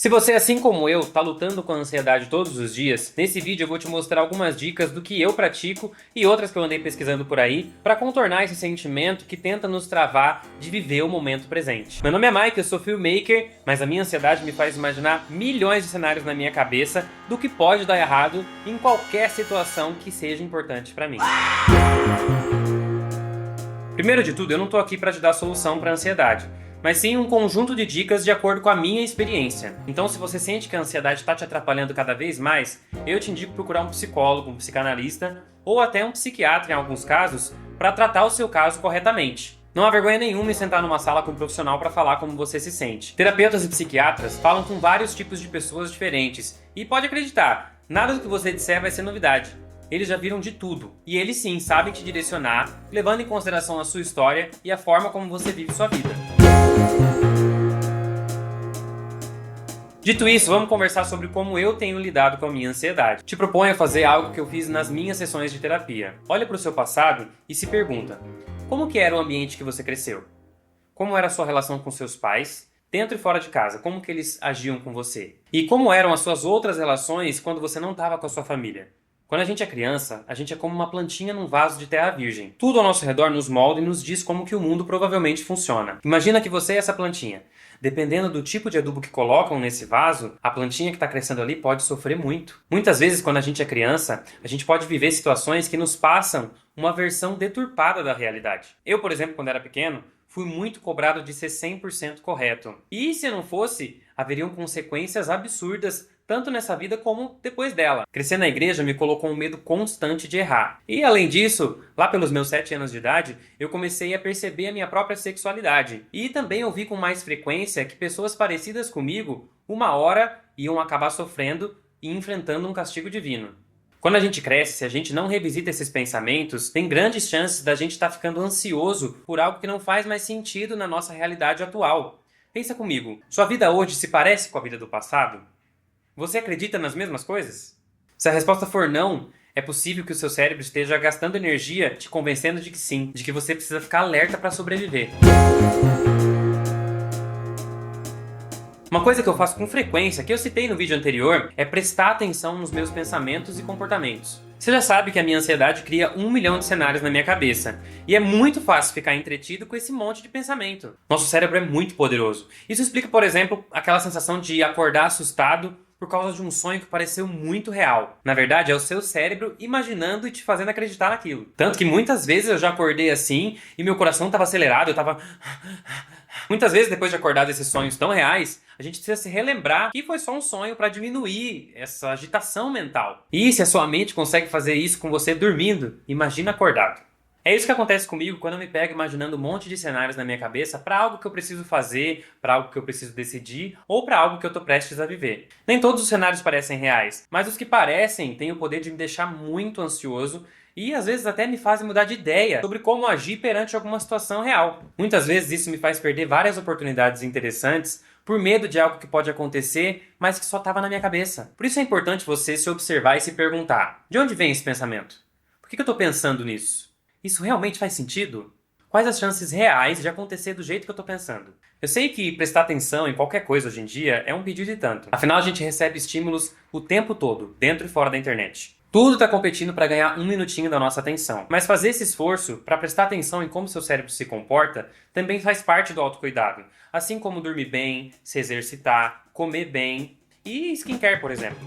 Se você, assim como eu, está lutando com a ansiedade todos os dias, nesse vídeo eu vou te mostrar algumas dicas do que eu pratico e outras que eu andei pesquisando por aí para contornar esse sentimento que tenta nos travar de viver o momento presente. Meu nome é Mike, eu sou filmmaker, mas a minha ansiedade me faz imaginar milhões de cenários na minha cabeça do que pode dar errado em qualquer situação que seja importante para mim. Primeiro de tudo, eu não tô aqui para te dar solução para a ansiedade, mas sim um conjunto de dicas de acordo com a minha experiência. Então, se você sente que a ansiedade está te atrapalhando cada vez mais, eu te indico procurar um psicólogo, um psicanalista ou até um psiquiatra em alguns casos para tratar o seu caso corretamente. Não há vergonha nenhuma em sentar numa sala com um profissional para falar como você se sente. Terapeutas e psiquiatras falam com vários tipos de pessoas diferentes e pode acreditar, nada do que você disser vai ser novidade. Eles já viram de tudo, e eles sim sabem te direcionar, levando em consideração a sua história e a forma como você vive sua vida. Dito isso, vamos conversar sobre como eu tenho lidado com a minha ansiedade. Te proponho a fazer algo que eu fiz nas minhas sessões de terapia. Olha para o seu passado e se pergunta: como que era o ambiente que você cresceu? Como era a sua relação com seus pais? Dentro e fora de casa, como que eles agiam com você? E como eram as suas outras relações quando você não estava com a sua família? Quando a gente é criança, a gente é como uma plantinha num vaso de terra virgem. Tudo ao nosso redor nos molda e nos diz como que o mundo provavelmente funciona. Imagina que você é essa plantinha. Dependendo do tipo de adubo que colocam nesse vaso, a plantinha que está crescendo ali pode sofrer muito. Muitas vezes, quando a gente é criança, a gente pode viver situações que nos passam uma versão deturpada da realidade. Eu, por exemplo, quando era pequeno, fui muito cobrado de ser 100% correto. E se eu não fosse, haveriam consequências absurdas tanto nessa vida como depois dela. Crescer na igreja me colocou um medo constante de errar. E além disso, lá pelos meus 7 anos de idade, eu comecei a perceber a minha própria sexualidade. E também ouvi com mais frequência que pessoas parecidas comigo, uma hora, iam acabar sofrendo e enfrentando um castigo divino. Quando a gente cresce, se a gente não revisita esses pensamentos, tem grandes chances da gente estar ficando ansioso por algo que não faz mais sentido na nossa realidade atual. Pensa comigo, sua vida hoje se parece com a vida do passado? Você acredita nas mesmas coisas? Se a resposta for não, é possível que o seu cérebro esteja gastando energia te convencendo de que sim, de que você precisa ficar alerta para sobreviver. Uma coisa que eu faço com frequência, que eu citei no vídeo anterior, é prestar atenção nos meus pensamentos e comportamentos. Você já sabe que a minha ansiedade cria 1 milhão de cenários na minha cabeça, e é muito fácil ficar entretido com esse monte de pensamento. Nosso cérebro é muito poderoso. Isso explica, por exemplo, aquela sensação de acordar assustado por causa de um sonho que pareceu muito real. Na verdade, é o seu cérebro imaginando e te fazendo acreditar naquilo. Tanto que muitas vezes eu já acordei assim e meu coração estava acelerado, eu estava... Muitas vezes, depois de acordar desses sonhos tão reais, a gente precisa se relembrar que foi só um sonho para diminuir essa agitação mental. E se a sua mente consegue fazer isso com você dormindo, imagina acordado. É isso que acontece comigo quando eu me pego imaginando um monte de cenários na minha cabeça para algo que eu preciso fazer, para algo que eu preciso decidir ou para algo que eu estou prestes a viver. Nem todos os cenários parecem reais, mas os que parecem têm o poder de me deixar muito ansioso e às vezes até me fazem mudar de ideia sobre como agir perante alguma situação real. Muitas vezes isso me faz perder várias oportunidades interessantes por medo de algo que pode acontecer, mas que só estava na minha cabeça. Por isso é importante você se observar e se perguntar: de onde vem esse pensamento? Por que eu estou pensando nisso? Isso realmente faz sentido? Quais as chances reais de acontecer do jeito que eu estou pensando? Eu sei que prestar atenção em qualquer coisa hoje em dia é um pedido e tanto. Afinal, a gente recebe estímulos o tempo todo, dentro e fora da internet. Tudo está competindo para ganhar 1 minutinho da nossa atenção. Mas fazer esse esforço para prestar atenção em como seu cérebro se comporta também faz parte do autocuidado. Assim como dormir bem, se exercitar, comer bem e skincare, por exemplo.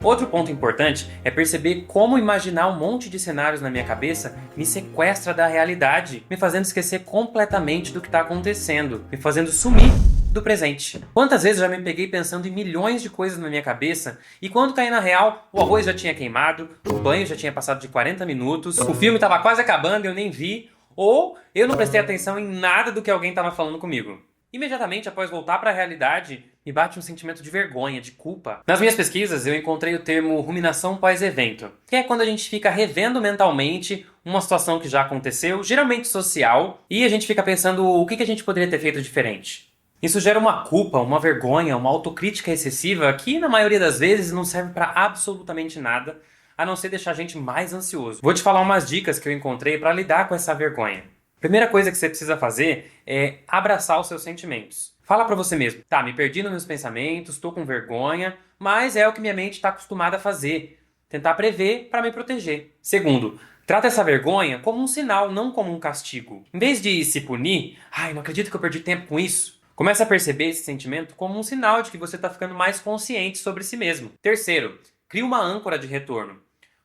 Outro ponto importante é perceber como imaginar um monte de cenários na minha cabeça me sequestra da realidade, me fazendo esquecer completamente do que está acontecendo, me fazendo sumir do presente. Quantas vezes eu já me peguei pensando em milhões de coisas na minha cabeça e quando caí na real, o arroz já tinha queimado, o banho já tinha passado de 40 minutos, o filme estava quase acabando e eu nem vi, ou eu não prestei atenção em nada do que alguém estava falando comigo. Imediatamente após voltar para a realidade, me bate um sentimento de vergonha, de culpa. Nas minhas pesquisas, eu encontrei o termo ruminação pós-evento, que é quando a gente fica revendo mentalmente uma situação que já aconteceu, geralmente social, e a gente fica pensando o que a gente poderia ter feito diferente. Isso gera uma culpa, uma vergonha, uma autocrítica excessiva que, na maioria das vezes, não serve para absolutamente nada, a não ser deixar a gente mais ansioso. Vou te falar umas dicas que eu encontrei para lidar com essa vergonha. Primeira coisa que você precisa fazer é abraçar os seus sentimentos. Fala pra você mesmo, tá, me perdi nos meus pensamentos, tô com vergonha, mas é o que minha mente está acostumada a fazer. Tentar prever para me proteger. Segundo, trata essa vergonha como um sinal, não como um castigo. Em vez de se punir, ai, não acredito que eu perdi tempo com isso. Comece a perceber esse sentimento como um sinal de que você está ficando mais consciente sobre si mesmo. Terceiro, crie uma âncora de retorno.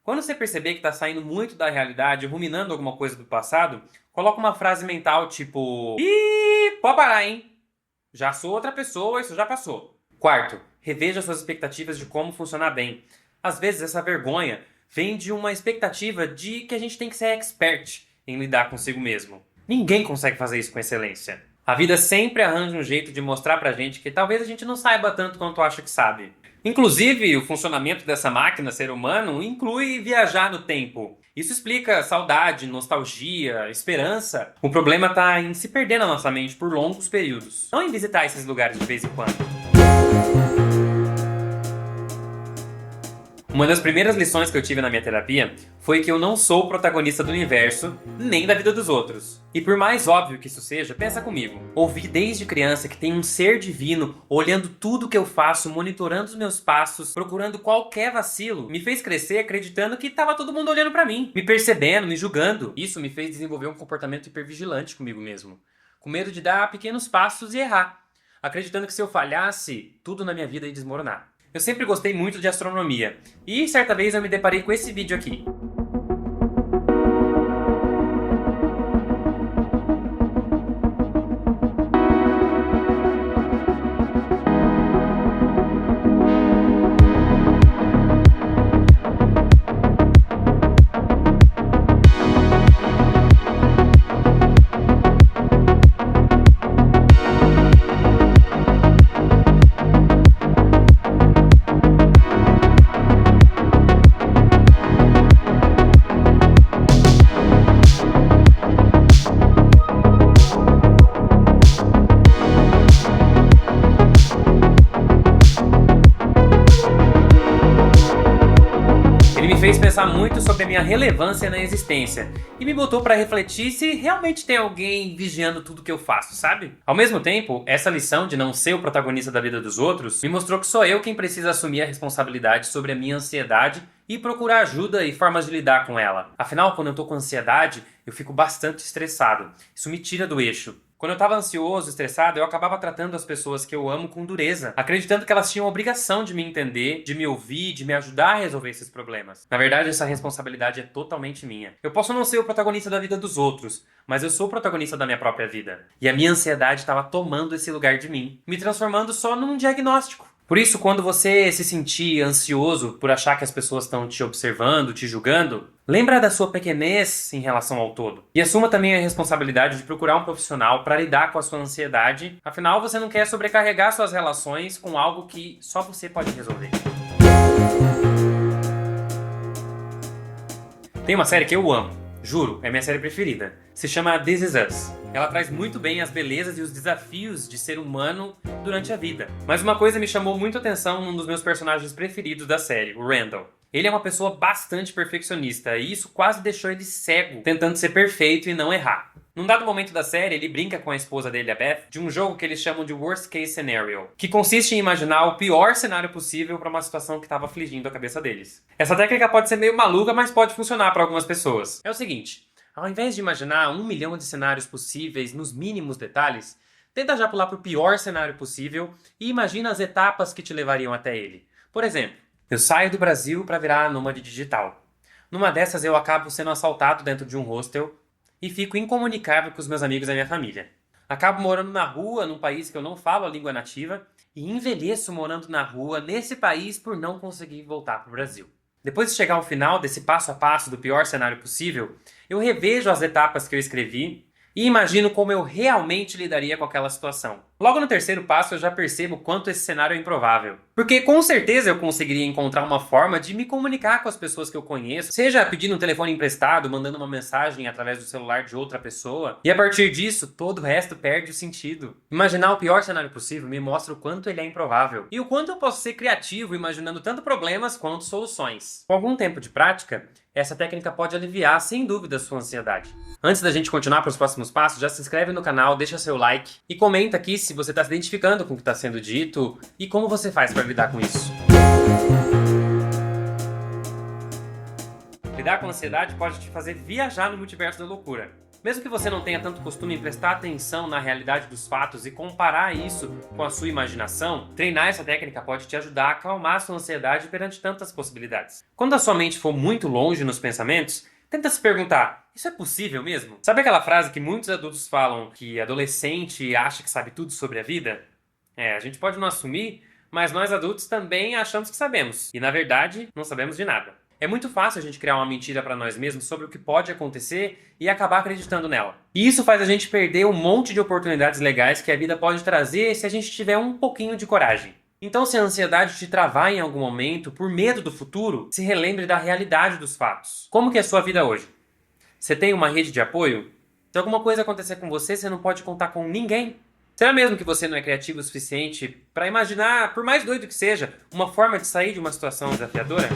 Quando você perceber que está saindo muito da realidade, ruminando alguma coisa do passado, coloca uma frase mental tipo: Ih, pode parar, hein? Já sou outra pessoa, isso já passou. Quarto, reveja suas expectativas de como funcionar bem. Às vezes essa vergonha vem de uma expectativa de que a gente tem que ser expert em lidar consigo mesmo. Ninguém consegue fazer isso com excelência. A vida sempre arranja um jeito de mostrar pra gente que talvez a gente não saiba tanto quanto acha que sabe. Inclusive, o funcionamento dessa máquina ser humano inclui viajar no tempo. Isso explica saudade, nostalgia, esperança. O problema está em se perder na nossa mente por longos períodos, não em visitar esses lugares de vez em quando. Uma das primeiras lições que eu tive na minha terapia foi que eu não sou o protagonista do universo, nem da vida dos outros. E por mais óbvio que isso seja, pensa comigo. Ouvi desde criança que tem um ser divino olhando tudo que eu faço, monitorando os meus passos, procurando qualquer vacilo, me fez crescer acreditando que estava todo mundo olhando pra mim, me percebendo, me julgando. Isso me fez desenvolver um comportamento hipervigilante comigo mesmo, com medo de dar pequenos passos e errar, acreditando que se eu falhasse, tudo na minha vida ia desmoronar. Eu sempre gostei muito de astronomia, e certa vez eu me deparei com esse vídeo aqui. Fez pensar muito sobre a minha relevância na existência e me botou para refletir se realmente tem alguém vigiando tudo que eu faço, sabe? Ao mesmo tempo, essa lição de não ser o protagonista da vida dos outros me mostrou que sou eu quem precisa assumir a responsabilidade sobre a minha ansiedade e procurar ajuda e formas de lidar com ela. Afinal, quando eu tô com ansiedade, eu fico bastante estressado. Isso me tira do eixo. Quando eu estava ansioso, estressado, eu acabava tratando as pessoas que eu amo com dureza, acreditando que elas tinham a obrigação de me entender, de me ouvir, de me ajudar a resolver esses problemas. Na verdade, essa responsabilidade é totalmente minha. Eu posso não ser o protagonista da vida dos outros, mas eu sou o protagonista da minha própria vida. E a minha ansiedade estava tomando esse lugar de mim, me transformando só num diagnóstico. Por isso, quando você se sentir ansioso por achar que as pessoas estão te observando, te julgando, lembra da sua pequenez em relação ao todo. E assuma também a responsabilidade de procurar um profissional para lidar com a sua ansiedade. Afinal, você não quer sobrecarregar suas relações com algo que só você pode resolver. Tem uma série que eu amo. Juro, é minha série preferida. Se chama This Is Us. Ela traz muito bem as belezas e os desafios de ser humano durante a vida. Mas uma coisa me chamou muito a atenção num dos meus personagens preferidos da série, o Randall. Ele é uma pessoa bastante perfeccionista e isso quase deixou ele cego, tentando ser perfeito e não errar. Num dado momento da série, ele brinca com a esposa dele, a Beth, de um jogo que eles chamam de Worst Case Scenario, que consiste em imaginar o pior cenário possível para uma situação que estava afligindo a cabeça deles. Essa técnica pode ser meio maluca, mas pode funcionar para algumas pessoas. É o seguinte, ao invés de imaginar 1 milhão de cenários possíveis nos mínimos detalhes, tenta já pular para o pior cenário possível e imagina as etapas que te levariam até ele. Por exemplo, eu saio do Brasil para virar nômade digital. Numa dessas eu acabo sendo assaltado dentro de um hostel e fico incomunicável com os meus amigos e a minha família. Acabo morando na rua, num país que eu não falo a língua nativa, e envelheço morando na rua nesse país por não conseguir voltar para o Brasil. Depois de chegar ao final desse passo a passo do pior cenário possível, eu revejo as etapas que eu escrevi e imagino como eu realmente lidaria com aquela situação. Logo no terceiro passo eu já percebo quanto esse cenário é improvável. Porque com certeza eu conseguiria encontrar uma forma de me comunicar com as pessoas que eu conheço, seja pedindo um telefone emprestado, mandando uma mensagem através do celular de outra pessoa, e a partir disso todo o resto perde o sentido. Imaginar o pior cenário possível me mostra o quanto ele é improvável e o quanto eu posso ser criativo imaginando tanto problemas quanto soluções. Com algum tempo de prática, essa técnica pode aliviar sem dúvida a sua ansiedade. Antes da gente continuar para os próximos próximos passos, já se inscreve no canal, deixa seu like e comenta aqui se você está se identificando com o que está sendo dito e como você faz para lidar com isso. Lidar com a ansiedade pode te fazer viajar no multiverso da loucura. Mesmo que você não tenha tanto costume em prestar atenção na realidade dos fatos e comparar isso com a sua imaginação, treinar essa técnica pode te ajudar a acalmar a sua ansiedade perante tantas possibilidades. Quando a sua mente for muito longe nos pensamentos, tenta se perguntar, isso é possível mesmo? Sabe aquela frase que muitos adultos falam que adolescente acha que sabe tudo sobre a vida? A gente pode não assumir, mas nós adultos também achamos que sabemos. E na verdade, não sabemos de nada. É muito fácil a gente criar uma mentira para nós mesmos sobre o que pode acontecer e acabar acreditando nela. E isso faz a gente perder um monte de oportunidades legais que a vida pode trazer se a gente tiver um pouquinho de coragem. Então, se a ansiedade te travar em algum momento por medo do futuro, se relembre da realidade dos fatos. Como que é a sua vida hoje? Você tem uma rede de apoio? Se alguma coisa acontecer com você, você não pode contar com ninguém? Será mesmo que você não é criativo o suficiente para imaginar, por mais doido que seja, uma forma de sair de uma situação desafiadora?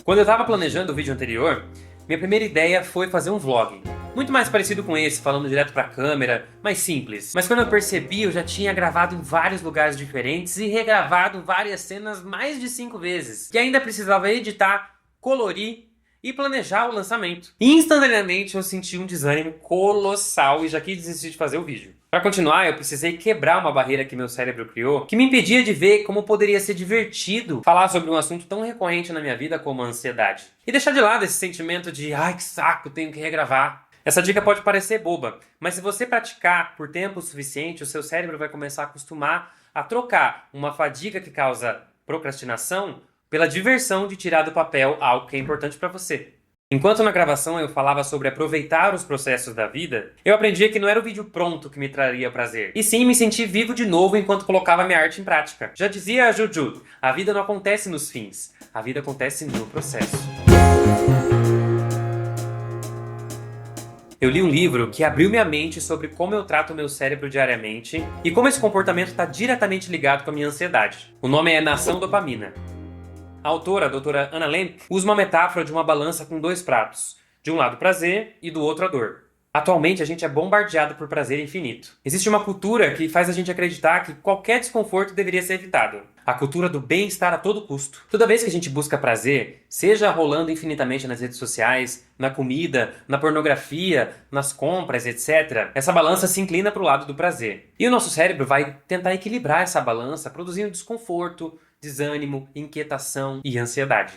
Quando eu estava planejando o vídeo anterior, minha primeira ideia foi fazer um vlog. Muito mais parecido com esse, falando direto para a câmera, mais simples. Mas quando eu percebi, eu já tinha gravado em vários lugares diferentes e regravado várias cenas mais de 5 vezes. E ainda precisava editar, colorir e planejar o lançamento. Instantaneamente eu senti um desânimo colossal e já quis desistir de fazer o vídeo. Para continuar, eu precisei quebrar uma barreira que meu cérebro criou, que me impedia de ver como poderia ser divertido falar sobre um assunto tão recorrente na minha vida como a ansiedade. E deixar de lado esse sentimento de, ai que saco, tenho que regravar. Essa dica pode parecer boba, mas se você praticar por tempo suficiente, o seu cérebro vai começar a acostumar a trocar uma fadiga que causa procrastinação pela diversão de tirar do papel algo que é importante para você. Enquanto na gravação eu falava sobre aproveitar os processos da vida, eu aprendi que não era o vídeo pronto que me traria prazer, e sim me sentir vivo de novo enquanto colocava minha arte em prática. Já dizia a Juju, a vida não acontece nos fins, a vida acontece no processo. Eu li um livro que abriu minha mente sobre como eu trato o meu cérebro diariamente e como esse comportamento está diretamente ligado com a minha ansiedade. O nome é Nação Dopamina. A autora, a doutora Anna Lemke, usa uma metáfora de uma balança com 2 pratos. De um lado prazer e do outro a dor. Atualmente a gente é bombardeado por prazer infinito. Existe uma cultura que faz a gente acreditar que qualquer desconforto deveria ser evitado. A cultura do bem-estar a todo custo. Toda vez que a gente busca prazer, seja rolando infinitamente nas redes sociais, na comida, na pornografia, nas compras, etc., essa balança se inclina para o lado do prazer. E o nosso cérebro vai tentar equilibrar essa balança, produzindo desconforto, desânimo, inquietação e ansiedade.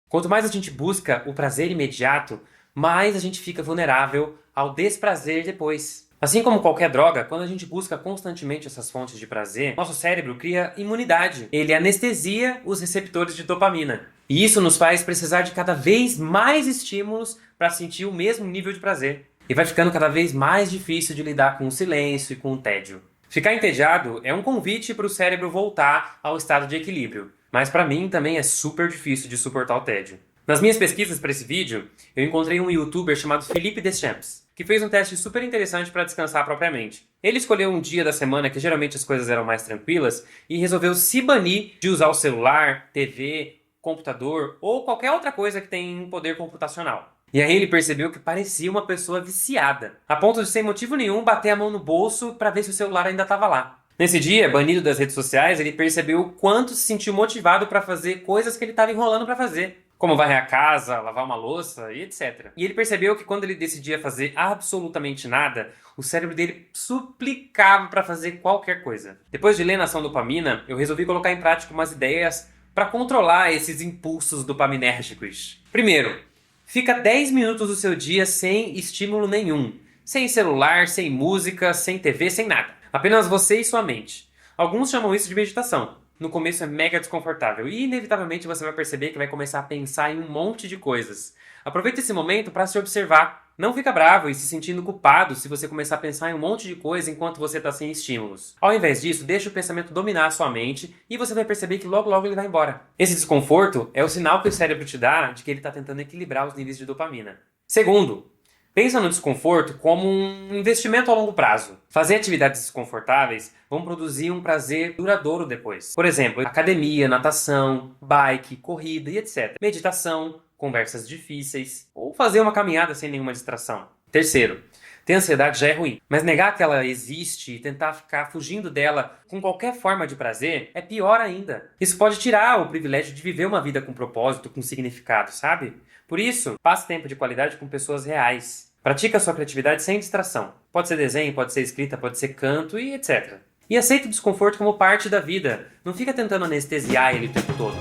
Quanto mais a gente busca o prazer imediato, mais a gente fica vulnerável ao desprazer depois. Assim como qualquer droga, quando a gente busca constantemente essas fontes de prazer, nosso cérebro cria imunidade. Ele anestesia os receptores de dopamina. E isso nos faz precisar de cada vez mais estímulos para sentir o mesmo nível de prazer. E vai ficando cada vez mais difícil de lidar com o silêncio e com o tédio. Ficar entediado é um convite para o cérebro voltar ao estado de equilíbrio. Mas para mim também é super difícil de suportar o tédio. Nas minhas pesquisas para esse vídeo, eu encontrei um youtuber chamado Felipe Deschamps, que fez um teste super interessante para descansar propriamente. Ele escolheu um dia da semana que geralmente as coisas eram mais tranquilas e resolveu se banir de usar o celular, TV, computador ou qualquer outra coisa que tem poder computacional. E aí ele percebeu que parecia uma pessoa viciada, a ponto de sem motivo nenhum bater a mão no bolso para ver se o celular ainda estava lá. Nesse dia, banido das redes sociais, ele percebeu o quanto se sentiu motivado para fazer coisas que ele estava enrolando para fazer, como varrer a casa, lavar uma louça e etc. E ele percebeu que quando ele decidia fazer absolutamente nada, o cérebro dele suplicava para fazer qualquer coisa. Depois de ler Nação Dopamina, eu resolvi colocar em prática umas ideias para controlar esses impulsos dopaminérgicos. Primeiro, fica 10 minutos do seu dia sem estímulo nenhum. Sem celular, sem música, sem TV, sem nada. Apenas você e sua mente. Alguns chamam isso de meditação. No começo é mega desconfortável e inevitavelmente você vai perceber que vai começar a pensar em um monte de coisas. Aproveita esse momento para se observar. Não fica bravo e se sentindo culpado se você começar a pensar em um monte de coisa enquanto você está sem estímulos. Ao invés disso, deixa o pensamento dominar a sua mente e você vai perceber que logo logo ele vai embora. Esse desconforto é o sinal que o cérebro te dá de que ele está tentando equilibrar os níveis de dopamina. Segundo, pensa no desconforto como um investimento a longo prazo. Fazer atividades desconfortáveis vão produzir um prazer duradouro depois. Por exemplo, academia, natação, bike, corrida e etc. Meditação, conversas difíceis ou fazer uma caminhada sem nenhuma distração. Terceiro, ter ansiedade já é ruim, mas negar que ela existe e tentar ficar fugindo dela com qualquer forma de prazer é pior ainda. Isso pode tirar o privilégio de viver uma vida com propósito, com significado, sabe? Por isso, passe tempo de qualidade com pessoas reais. Pratique a sua criatividade sem distração. Pode ser desenho, pode ser escrita, pode ser canto e etc. E aceite o desconforto como parte da vida. Não fica tentando anestesiar ele o tempo todo.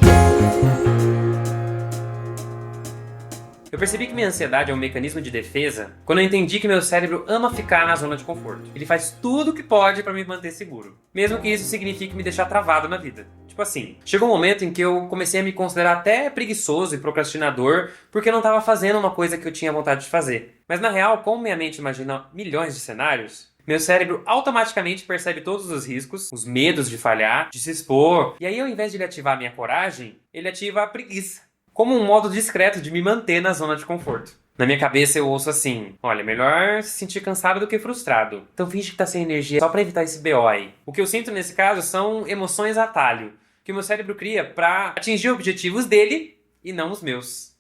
Eu percebi que minha ansiedade é um mecanismo de defesa quando eu entendi que meu cérebro ama ficar na zona de conforto. Ele faz tudo o que pode para me manter seguro, mesmo que isso signifique me deixar travado na vida. Tipo assim, chegou um momento em que eu comecei a me considerar até preguiçoso e procrastinador porque eu não estava fazendo uma coisa que eu tinha vontade de fazer. Mas na real, como minha mente imagina milhões de cenários, meu cérebro automaticamente percebe todos os riscos, os medos de falhar, de se expor, e aí ao invés de ele ativar a minha coragem, ele ativa a preguiça, como um modo discreto de me manter na zona de conforto. Na minha cabeça eu ouço assim, olha, melhor se sentir cansado do que frustrado. Então finge que tá sem energia só pra evitar esse BO aí. O que eu sinto nesse caso são emoções atalho, que o meu cérebro cria pra atingir objetivos dele e não os meus.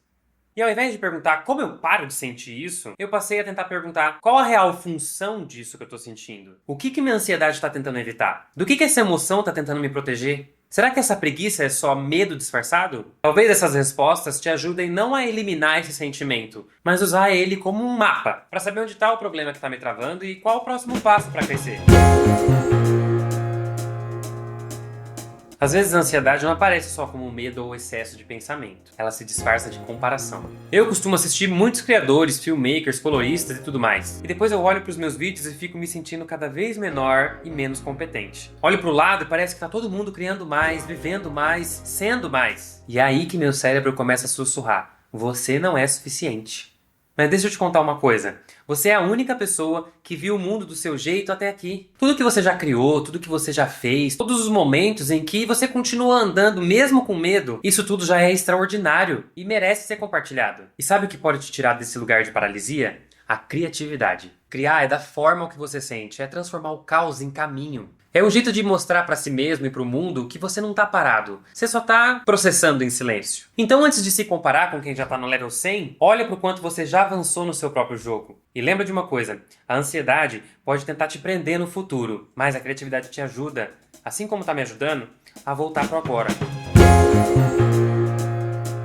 E ao invés de perguntar como eu paro de sentir isso, eu passei a tentar perguntar qual a real função disso que eu tô sentindo. O que minha ansiedade tá tentando evitar? Do que essa emoção tá tentando me proteger? Será que essa preguiça é só medo disfarçado? Talvez essas respostas te ajudem não a eliminar esse sentimento, mas usar ele como um mapa, para saber onde está o problema que está me travando e qual o próximo passo para crescer. Às vezes a ansiedade não aparece só como medo ou excesso de pensamento. Ela se disfarça de comparação. Eu costumo assistir muitos criadores, filmmakers, coloristas e tudo mais. E depois eu olho para os meus vídeos e fico me sentindo cada vez menor e menos competente. Olho para o lado e parece que tá todo mundo criando mais, vivendo mais, sendo mais. E é aí que meu cérebro começa a sussurrar. Você não é suficiente. Mas deixa eu te contar uma coisa. Você é a única pessoa que viu o mundo do seu jeito até aqui. Tudo que você já criou, tudo que você já fez, todos os momentos em que você continua andando mesmo com medo, isso tudo já é extraordinário e merece ser compartilhado. E sabe o que pode te tirar desse lugar de paralisia? A criatividade. Criar é da forma que você sente, é transformar o caos em caminho. É um jeito de mostrar pra si mesmo e pro mundo que você não tá parado. Você só tá processando em silêncio. Então, antes de se comparar com quem já tá no level 100, olha pro quanto você já avançou no seu próprio jogo. E lembra de uma coisa, a ansiedade pode tentar te prender no futuro, mas a criatividade te ajuda, assim como tá me ajudando, a voltar pro agora.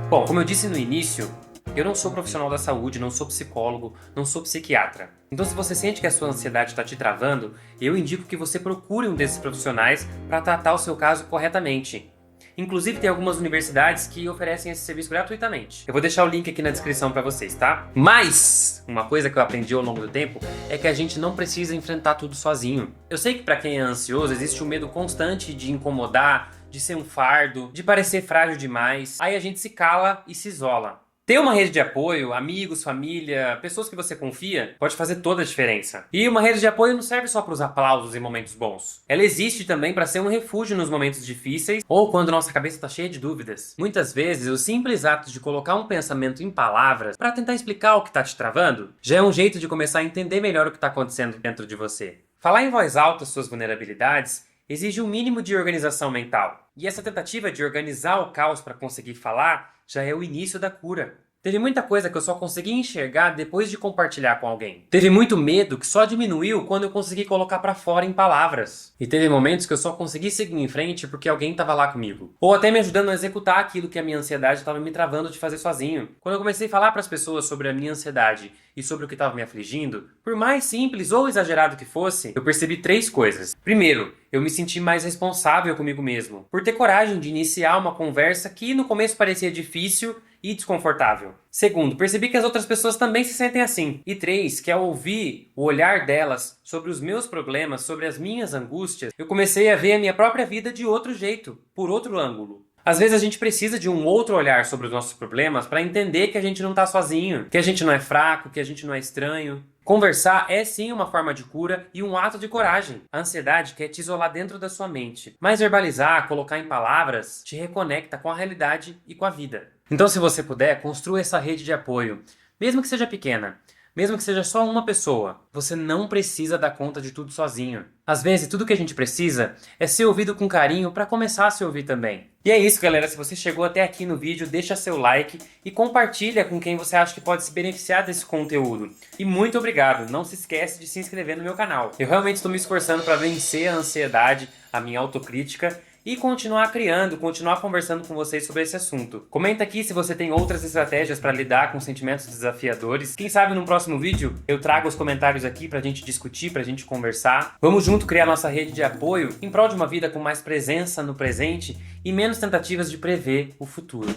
Bom, como eu disse no início, eu não sou profissional da saúde, não sou psicólogo, não sou psiquiatra. Então se você sente que a sua ansiedade está te travando, eu indico que você procure um desses profissionais para tratar o seu caso corretamente. Inclusive tem algumas universidades que oferecem esse serviço gratuitamente. Eu vou deixar o link aqui na descrição para vocês, tá? Mas uma coisa que eu aprendi ao longo do tempo é que a gente não precisa enfrentar tudo sozinho. Eu sei que para quem é ansioso existe um medo constante de incomodar, de ser um fardo, de parecer frágil demais. Aí a gente se cala e se isola. Ter uma rede de apoio, amigos, família, pessoas que você confia, pode fazer toda a diferença. E uma rede de apoio não serve só para os aplausos em momentos bons. Ela existe também para ser um refúgio nos momentos difíceis ou quando nossa cabeça está cheia de dúvidas. Muitas vezes, o simples ato de colocar um pensamento em palavras para tentar explicar o que está te travando, já é um jeito de começar a entender melhor o que está acontecendo dentro de você. Falar em voz alta suas vulnerabilidades exige um mínimo de organização mental. E essa tentativa de organizar o caos para conseguir falar já é o início da cura. Teve muita coisa que eu só consegui enxergar depois de compartilhar com alguém. Teve muito medo que só diminuiu quando eu consegui colocar pra fora em palavras. E teve momentos que eu só consegui seguir em frente porque alguém tava lá comigo. Ou até me ajudando a executar aquilo que a minha ansiedade estava me travando de fazer sozinho. Quando eu comecei a falar pras pessoas sobre a minha ansiedade e sobre o que estava me afligindo, por mais simples ou exagerado que fosse, eu percebi 3 coisas. Primeiro, eu me senti mais responsável comigo mesmo, por ter coragem de iniciar uma conversa que no começo parecia difícil e desconfortável. Segundo, percebi que as outras pessoas também se sentem assim. E 3, que ao ouvir o olhar delas sobre os meus problemas, sobre as minhas angústias, eu comecei a ver a minha própria vida de outro jeito, por outro ângulo. Às vezes a gente precisa de um outro olhar sobre os nossos problemas para entender que a gente não está sozinho, que a gente não é fraco, que a gente não é estranho. Conversar é sim uma forma de cura e um ato de coragem. A ansiedade quer te isolar dentro da sua mente, mas verbalizar, colocar em palavras, te reconecta com a realidade e com a vida. Então, se você puder, construa essa rede de apoio, mesmo que seja pequena. mesmo que seja só uma pessoa. Você não precisa dar conta de tudo sozinho. Às vezes, tudo que a gente precisa é ser ouvido com carinho para começar a se ouvir também. E é isso, galera. Se você chegou até aqui no vídeo, deixa seu like e compartilha com quem você acha que pode se beneficiar desse conteúdo. E muito obrigado. Não se esquece de se inscrever no meu canal. Eu realmente estou me esforçando para vencer a ansiedade, a minha autocrítica e continuar criando, continuar conversando com vocês sobre esse assunto. Comenta aqui se você tem outras estratégias para lidar com sentimentos desafiadores. Quem sabe no próximo vídeo eu trago os comentários aqui pra gente discutir, pra gente conversar. Vamos junto criar nossa rede de apoio em prol de uma vida com mais presença no presente e menos tentativas de prever o futuro.